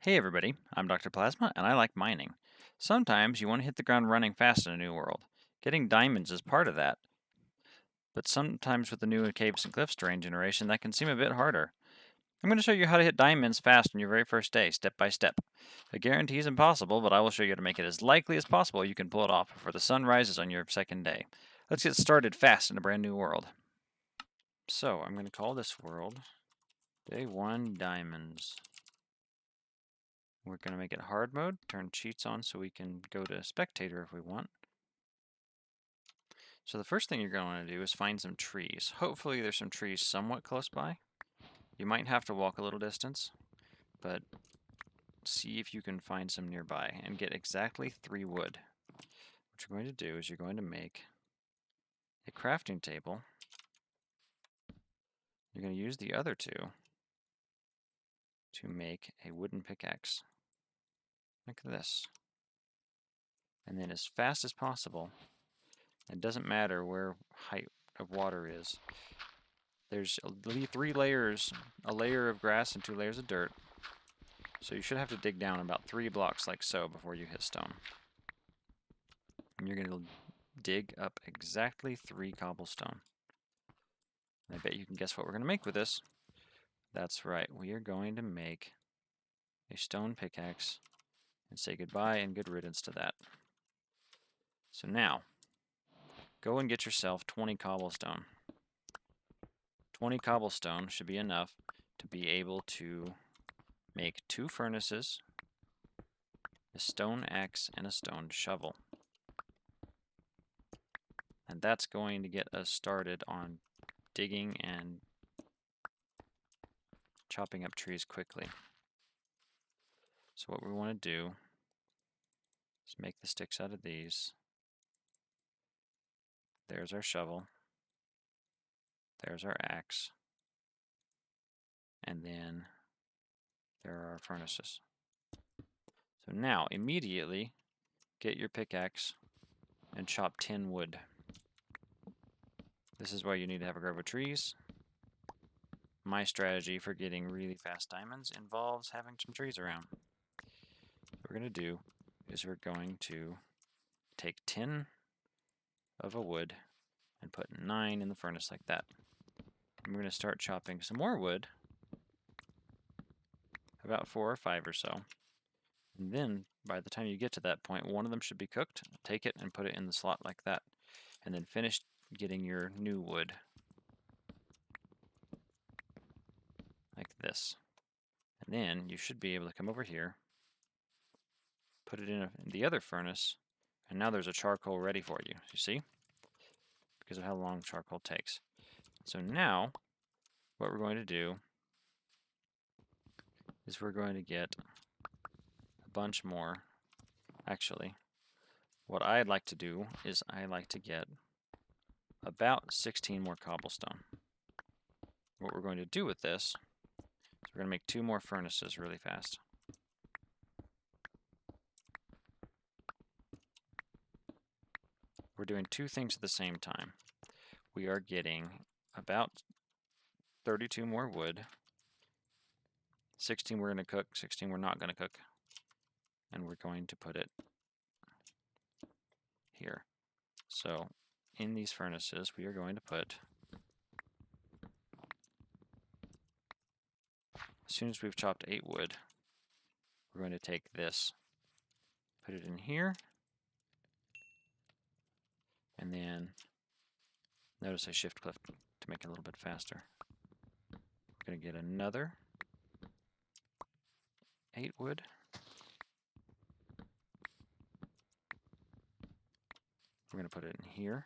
Hey everybody, I'm Dr. Plasma and I like mining. Sometimes you want to hit the ground running fast in a new world. Getting diamonds is part of that, but sometimes with the new caves and cliffs terrain generation, that can seem a bit harder. I'm going to show you how to hit diamonds fast on your very first day, step by step. A guarantee is impossible, but I will show you how to make it as likely as possible you can pull it off before the sun rises on your second day. Let's get started fast in a brand new world. So, I'm going to call this world Day 1 Diamonds. We're going to make it hard mode, turn cheats on so we can go to spectator if we want. So the first thing you're going to want to do is find some trees. Hopefully there's some trees somewhat close by. You might have to walk a little distance, but see if you can find some nearby and get exactly 3 wood. What you're going to do is you're going to make a crafting table. You're going to use the other 2 to make a wooden pickaxe, like this. And then as fast as possible, it doesn't matter where height of water is. There's 3 layers, a layer of grass and 2 layers of dirt. So you should have to dig down about 3 blocks like so before you hit stone. And you're going to dig up exactly 3 cobblestone. And I bet you can guess what we're going to make with this. That's right, we are going to make a stone pickaxe and say goodbye and good riddance to that. So now, go and get yourself 20 cobblestone. 20 cobblestone should be enough to be able to make 2 furnaces, a stone axe, and a stone shovel. And that's going to get us started on digging and chopping up trees quickly. So what we want to do is make the sticks out of these. There's our shovel. There's our axe. And then there are our furnaces. So now, immediately, get your pickaxe and chop 10 wood. This is why you need to have a grove of trees. My strategy for getting really fast diamonds involves having some trees around. What we're going to do is we're going to take 10 of a wood and put 9 in the furnace like that. And we're going to start chopping some more wood, about 4 or 5 or so. And then, by the time you get to that point, one of them should be cooked. Take it and put it in the slot like that. And then finish getting your new wood. Like this. And then you should be able to come over here, put it in the other furnace, and now there's a charcoal ready for you. You see? Because of how long charcoal takes. So now, what we're going to do is we're going to get a bunch more. Actually, what I'd like to do is I like to get about 16 more cobblestone. What we're going to do with this is we're going to make 2 more furnaces really fast. We're doing 2 things at the same time. We are getting about 32 more wood. 16 we're going to cook, 16 we're not going to cook. And we're going to put it here. So in these furnaces, we are going to put, as soon as we've chopped 8 wood, we're going to take this, put it in here, and then notice I shift click to make it a little bit faster. We're going to get another 8 wood. We're going to put it in here.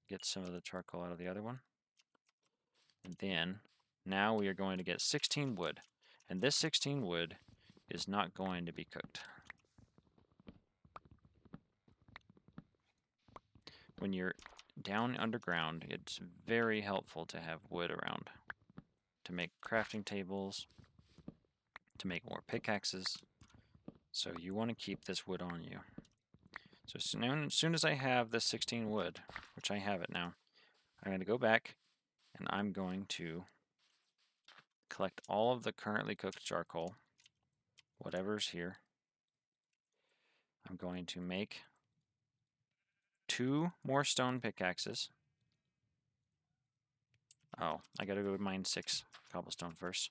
Get some of the charcoal out of the other one. And then, now we are going to get 16 wood. And this 16 wood is not going to be cooked. When you're down underground, it's very helpful to have wood around. To make crafting tables, to make more pickaxes. So you want to keep this wood on you. So as soon as I have this 16 wood, which I have it now, I'm going to go back and I'm going to collect all of the currently cooked charcoal, whatever's here. I'm going to make 2 more stone pickaxes. Oh, I gotta go mine 6 cobblestone first.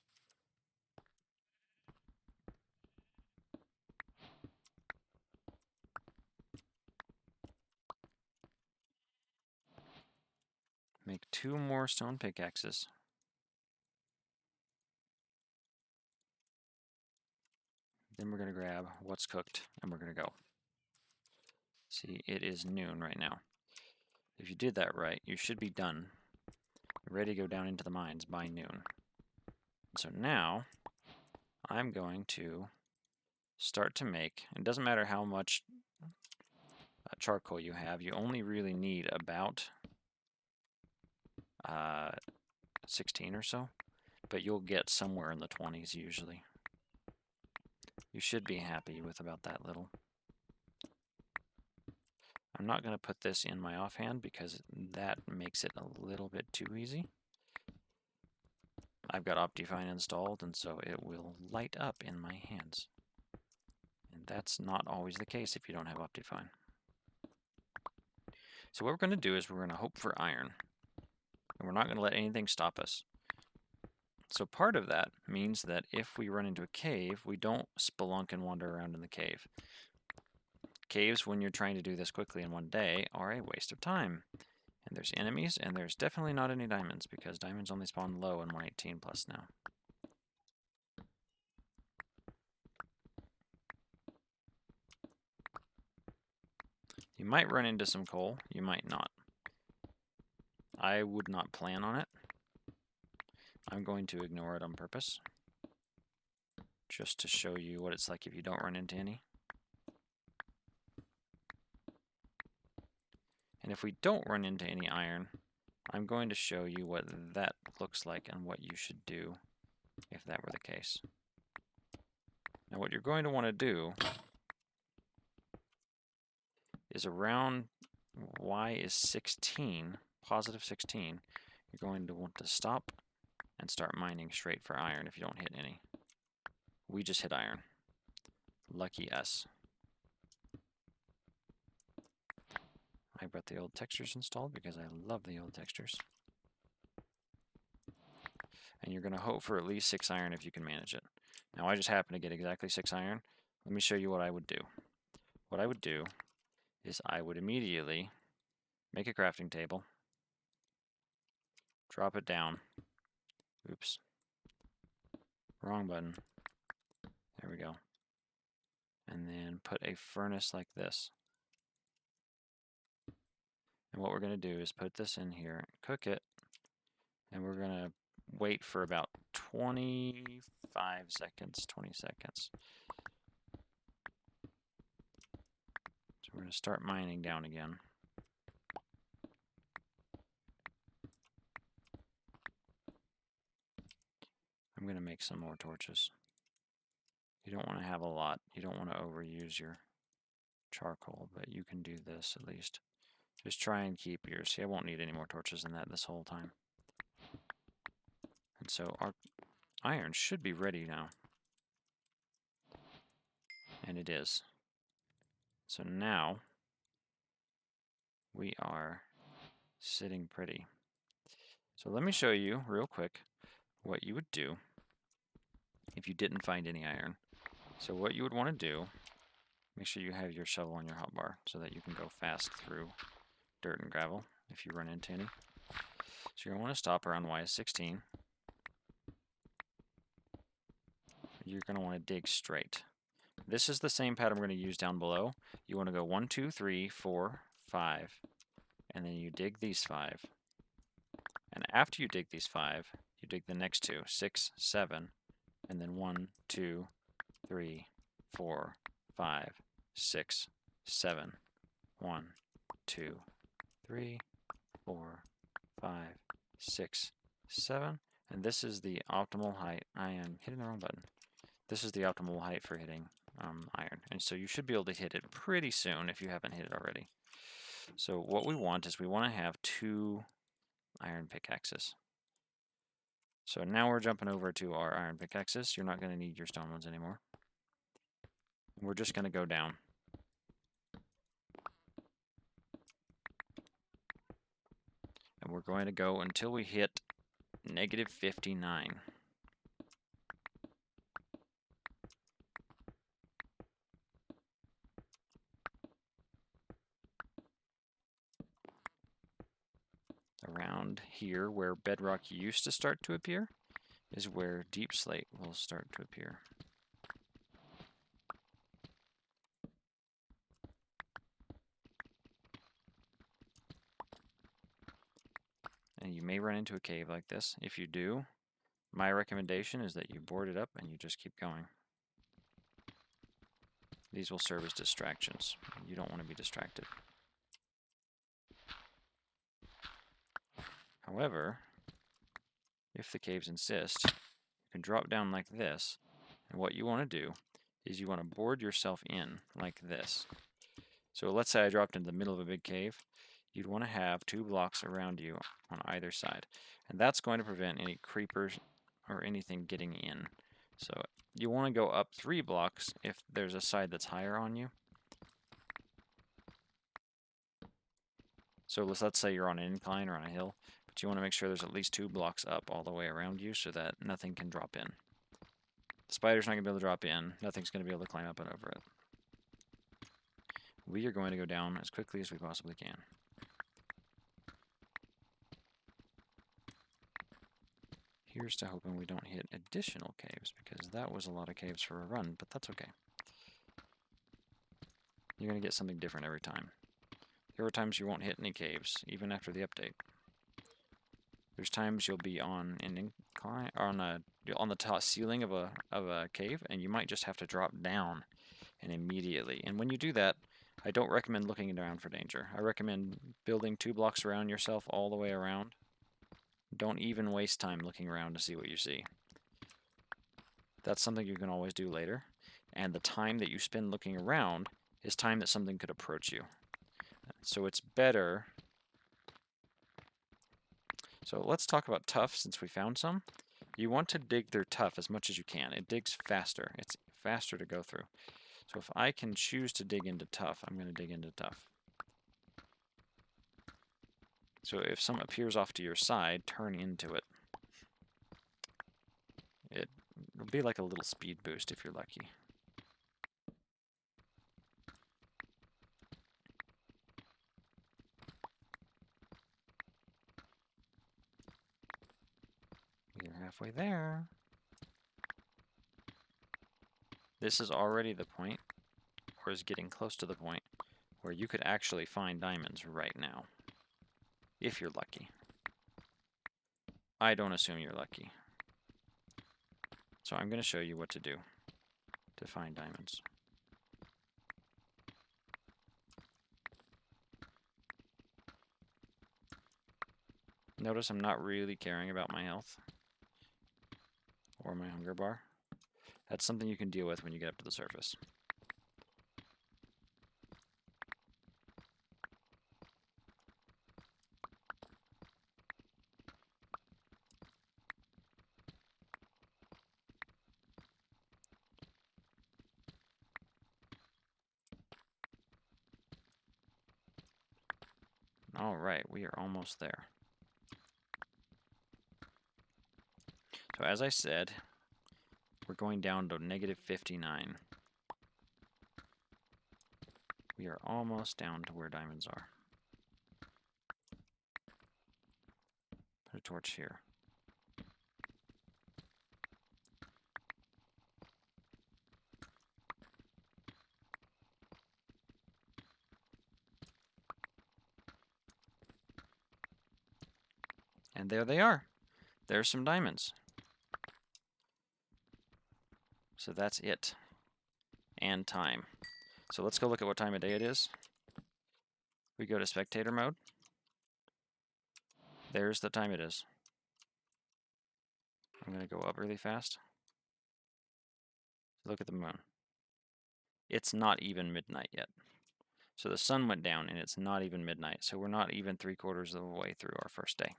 Make 2 more stone pickaxes. Then we're going to grab what's cooked, and we're going to go. See, it is noon right now. If you did that right, you should be done, ready to go down into the mines by noon. So now, I'm going to start to make, it doesn't matter how much charcoal you have, you only really need about 16 or so, but you'll get somewhere in the 20s usually. You should be happy with about that little. I'm not going to put this in my offhand because that makes it a little bit too easy. I've got Optifine installed, and so it will light up in my hands. And that's not always the case if you don't have Optifine. So what we're going to do is we're going to hope for iron. And we're not going to let anything stop us. So part of that means that if we run into a cave, we don't spelunk and wander around in the cave. Caves, when you're trying to do this quickly in one day, are a waste of time. And there's enemies, and there's definitely not any diamonds, because diamonds only spawn low in 118 plus now. You might run into some coal, you might not. I would not plan on it. I'm going to ignore it on purpose, just to show you what it's like if you don't run into any. And if we don't run into any iron, I'm going to show you what that looks like and what you should do if that were the case. Now what you're going to want to do is around y is 16, positive 16, you're going to want to stop and start mining straight for iron if you don't hit any. We just hit iron. Lucky us. I got the old textures installed because I love the old textures. And you're going to hope for at least 6 iron if you can manage it. Now I just happen to get exactly 6 iron. Let me show you what I would do. What I would do is I would immediately make a crafting table, drop it down. Oops. Wrong button. There we go. And then put a furnace like this. And what we're going to do is put this in here, cook it, and we're going to wait for about 25 seconds, 20 seconds. So we're going to start mining down again. I'm going to make some more torches. You don't want to have a lot. You don't want to overuse your charcoal, but you can do this at least. Just try and keep yours. See, I won't need any more torches than that this whole time. And so our iron should be ready now. And it is. So now we are sitting pretty. So let me show you real quick what you would do if you didn't find any iron. So what you would want to do, make sure you have your shovel on your hotbar so that you can go fast through dirt and gravel if you run into any. So you're going to want to stop around y is 16. You're going to want to dig straight. This is the same pattern we're going to use down below. You want to go 1, 2, 3, 4, 5, and then you dig these 5. And after you dig these 5, you dig the next 2, 6, 7, and then 1, 2, 3, 4, 5, 6, 7, 1, 2, 3, 4, 5, 6, 7, and this is the optimal height. I am hitting the wrong button. This is the optimal height for hitting iron, and so you should be able to hit it pretty soon if you haven't hit it already. So what we want is we want to have 2 iron pickaxes. So now we're jumping over to our iron pickaxes. You're not going to need your stone ones anymore. We're just going to go down. And we're going to go until we hit negative 59. Around here, where bedrock used to start to appear, is where deep slate will start to appear. And you may run into a cave like this. If you do, my recommendation is that you board it up and you just keep going. These will serve as distractions. You don't want to be distracted. However, if the caves insist, you can drop down like this. And what you want to do is you want to board yourself in like this. So let's say I dropped into the middle of a big cave. You'd want to have 2 blocks around you on either side. And that's going to prevent any creepers or anything getting in. So you want to go up 3 blocks if there's a side that's higher on you. So let's say you're on an incline or on a hill, but you want to make sure there's at least 2 blocks up all the way around you so that nothing can drop in. The spider's not going to be able to drop in. Nothing's going to be able to climb up and over it. We are going to go down as quickly as we possibly can. Here's to hoping we don't hit additional caves, because that was a lot of caves for a run, but that's okay. You're going to get something different every time. There are times you won't hit any caves, even after the update. There's times you'll be on an incline, or on the top ceiling of a cave, and you might just have to drop down and immediately. And when you do that, I don't recommend looking around for danger. I recommend building 2 blocks around yourself all the way around. Don't even waste time looking around to see what you see. That's something you can always do later. And the time that you spend looking around is time that something could approach you. So it's better. So let's talk about tuff since we found some. You want to dig through tuff as much as you can. It digs faster. It's faster to go through. So if I can choose to dig into tuff, I'm going to dig into tuff. So if some appears off to your side, turn into it. It'll be like a little speed boost if you're lucky. You're halfway there. This is already the point, or is getting close to the point, where you could actually find diamonds right now. If you're lucky. I don't assume you're lucky. So I'm going to show you what to do to find diamonds. Notice I'm not really caring about my health or my hunger bar. That's something you can deal with when you get up to the surface. All right, we are almost there. So as I said, we're going down to negative 59. We are almost down to where diamonds are. Put a torch here. And there they are. There's some diamonds. So that's it. And time. So let's go look at what time of day it is. We go to spectator mode. There's the time it is. I'm going to go up really fast. Look at the moon. It's not even midnight yet. So the sun went down and it's not even midnight. So we're not even 3/4 of the way through our first day.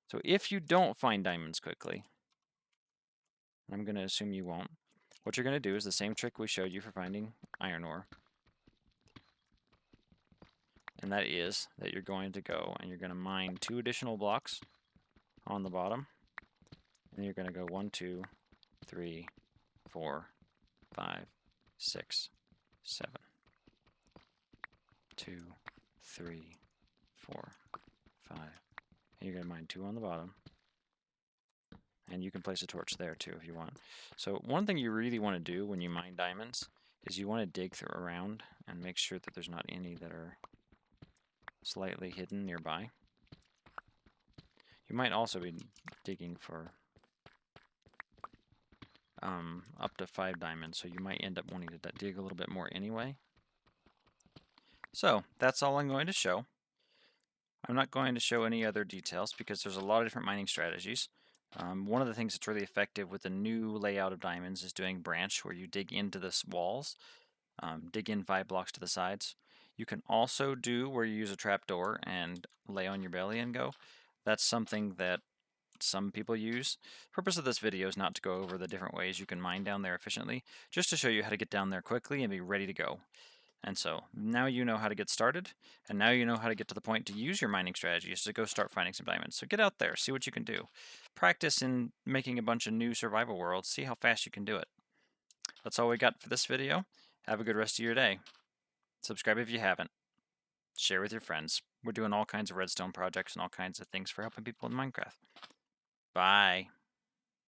So if you don't find diamonds quickly, I'm going to assume you won't, what you're going to do is the same trick we showed you for finding iron ore. And that is that you're going to go and you're going to mine 2 additional blocks on the bottom. And you're going to go 1, 2, 3, 4, 5, 6, 7. 2, 3, 4, 5. And you're going to mine 2 on the bottom. And you can place a torch there too if you want. So one thing you really want to do when you mine diamonds is you want to dig around and make sure that there's not any that are slightly hidden nearby. You might also be digging for up to 5 diamonds, so you might end up wanting to dig a little bit more anyway. So that's all I'm going to show. I'm not going to show any other details because there's a lot of different mining strategies. One of the things that's really effective with the new layout of diamonds is doing branch, where you dig into the walls, dig in 5 blocks to the sides. You can also do where you use a trapdoor and lay on your belly and go. That's something that some people use. The purpose of this video is not to go over the different ways you can mine down there efficiently, just to show you how to get down there quickly and be ready to go. And so now you know how to get started, and now you know how to get to the point to use your mining strategies to go start finding some diamonds. So get out there, see what you can do. Practice in making a bunch of new survival worlds, see how fast you can do it. That's all we got for this video. Have a good rest of your day. Subscribe if you haven't. Share with your friends. We're doing all kinds of redstone projects and all kinds of things for helping people in Minecraft. Bye.